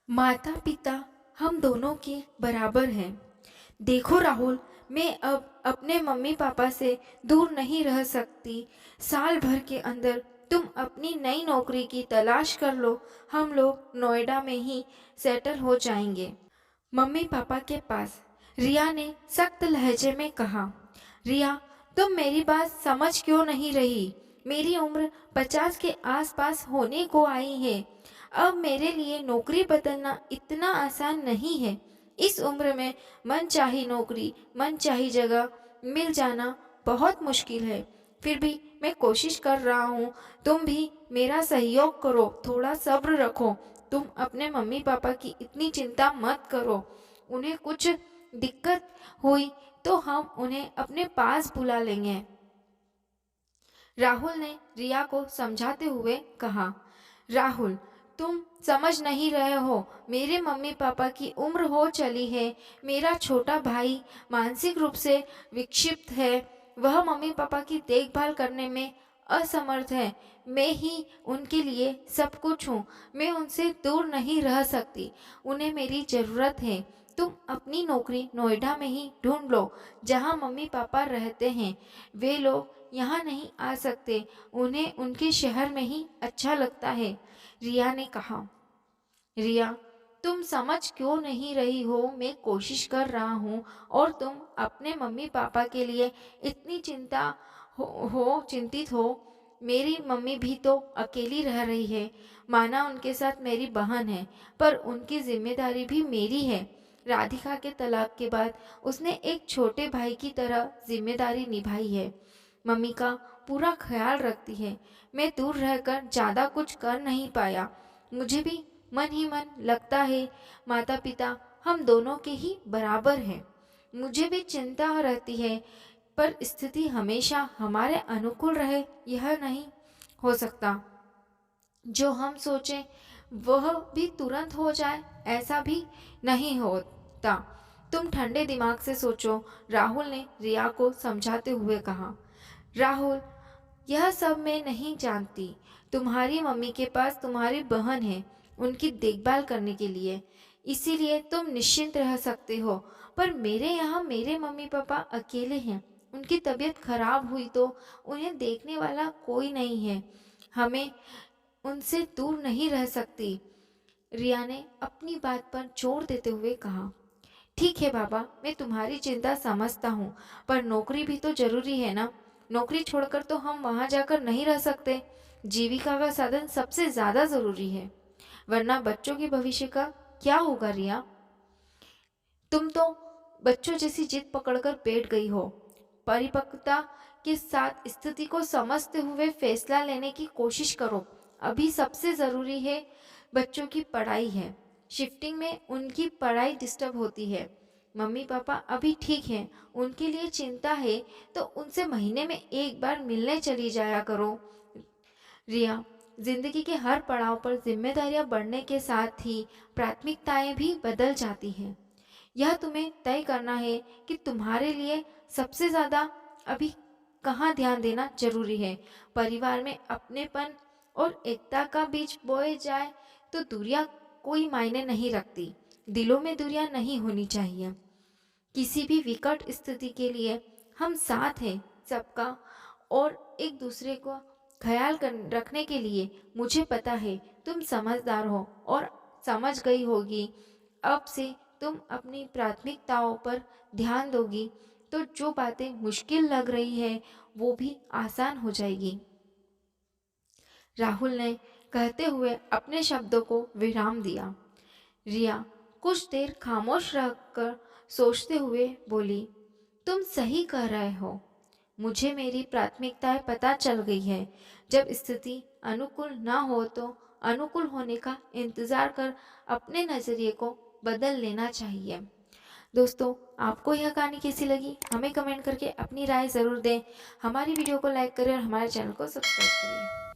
माता पिता हम दोनों के बराबर हैं। देखो राहुल, मैं अब अपने मम्मी पापा से दूर नहीं रह सकती। साल भर के अंदर तुम अपनी नई नौकरी की तलाश कर लो। हम लोग नोएडा में ही सेटल हो जाएंगे मम्मी पापा के पास। रिया ने सख्त लहजे में कहा। रिया, तुम मेरी बात समझ क्यों नहीं रही? मेरी उम्र 50 के आसपास होने को आई है। अब मेरे लिए नौकरी बदलना इतना आसान नहीं है। इस उम्र में मनचाही नौकरी, मनचाही जगह मिल जाना बहुत मुश्किल है। फिर भी मैं कोशिश कर रहा हूँ। तुम भी मेरा सहयोग करो, थोड़ा सब्र रखो। तुम अपने मम्मी पापा की इतनी चिंता मत करो। उन्हें कुछ दिक्कत हुई तो हम उन्हें अपने पास बुला लेंगे। राहुल ने रिया को समझाते हुए कहा। राहुल, तुम समझ नहीं रहे हो। मेरे मम्मी पापा की उम्र हो चली है। मेरा छोटा भाई मानसिक रूप से विक्षिप्त है। वह मम्मी पापा की देखभाल करने में असमर्थ है। मैं ही उनके लिए सब कुछ हूँ। मैं उनसे दूर नहीं रह सकती। उन्हें मेरी ज़रूरत है। तुम अपनी नौकरी नोएडा में ही ढूंढ लो, जहाँ मम्मी पापा रहते हैं। वे लोग यहाँ नहीं आ सकते। उन्हें उनके शहर में ही अच्छा लगता है। रिया ने कहा। रिया, तुम समझ क्यों नहीं रही हो? मैं कोशिश कर रहा हूँ और तुम अपने मम्मी पापा के लिए इतनी चिंतित हो। मेरी मम्मी भी तो अकेली रह रही है। माना उनके साथ मेरी बहन है, पर उनकी जिम्मेदारी भी मेरी है। राधिका के तलाक के बाद उसने एक छोटे भाई की तरह जिम्मेदारी निभाई है। मम्मी का पूरा ख्याल रखती है। मैं दूर रहकर ज़्यादा कुछ कर नहीं पाया। मुझे भी मन ही मन लगता है माता पिता हम दोनों के ही बराबर हैं। मुझे भी चिंता रहती है, पर स्थिति हमेशा हमारे अनुकूल रहे यह नहीं हो सकता। जो हम सोचें वह भी तुरंत हो जाए ऐसा भी नहीं होता। तुम ठंडे दिमाग से सोचो, राहुल ने रिया को समझाते हुए कहा। राहुल, यह सब मैं नहीं जानती। तुम्हारी मम्मी के पास तुम्हारी बहन है उनकी देखभाल करने के लिए, इसीलिए तुम निश्चिंत रह सकते हो। पर मेरे यहाँ मेरे मम्मी पापा अकेले हैं। उनकी तबीयत खराब हुई तो उन्हें देखने वाला कोई नहीं है। हमें उनसे दूर नहीं रह सकती। रिया ने अपनी बात पर जोर देते हुए कहा। ठीक है बाबा, मैं तुम्हारी चिंता समझता हूँ, पर नौकरी भी तो जरूरी है ना। नौकरी छोड़कर तो हम वहाँ जाकर नहीं रह सकते। जीविका का साधन सबसे ज्यादा जरूरी है, वरना बच्चों के भविष्य का क्या होगा? रिया, तुम तो बच्चों जैसी जिद पकड़कर बैठ गई हो। परिपक्वता के साथ स्थिति को समझते हुए फैसला लेने की कोशिश करो। अभी सबसे जरूरी है बच्चों की पढ़ाई है। शिफ्टिंग में उनकी पढ़ाई डिस्टर्ब होती है। मम्मी पापा अभी ठीक हैं, उनके लिए चिंता है तो उनसे महीने में एक बार मिलने चली जाया करो। रिया, जिंदगी के हर पड़ाव पर जिम्मेदारियां बढ़ने के साथ ही प्राथमिकताएं भी बदल जाती हैं। यह तुम्हें तय करना है कि तुम्हारे लिए सबसे ज्यादा अभी कहाँ ध्यान देना जरूरी है। परिवार में अपनेपन और एकता का बीज बोए जाए तो दूरियां कोई मायने नहीं रखती। दिलों में दूरियां नहीं होनी चाहिए। किसी भी विकट स्थिति के लिए हम साथ हैं सबका, और एक दूसरे को रखने के लिए। मुझे पता है तुम समझदार हो और समझ गई होगी। अब से तुम अपनी प्राथमिकताओं पर ध्यान दोगी तो जो बातें मुश्किल लग रही है वो भी आसान हो जाएगी। राहुल ने कहते हुए अपने शब्दों को विराम दिया। रिया कुछ देर खामोश रहकर सोचते हुए बोली। तुम सही कह रहे हो। मुझे मेरी प्राथमिकताएं पता चल गई है। जब स्थिति अनुकूल ना हो तो अनुकूल होने का इंतजार कर अपने नजरिए को बदल लेना चाहिए। दोस्तों, आपको यह कहानी कैसी लगी हमें कमेंट करके अपनी राय ज़रूर दें। हमारी वीडियो को लाइक करें और हमारे चैनल को सब्सक्राइब करिए।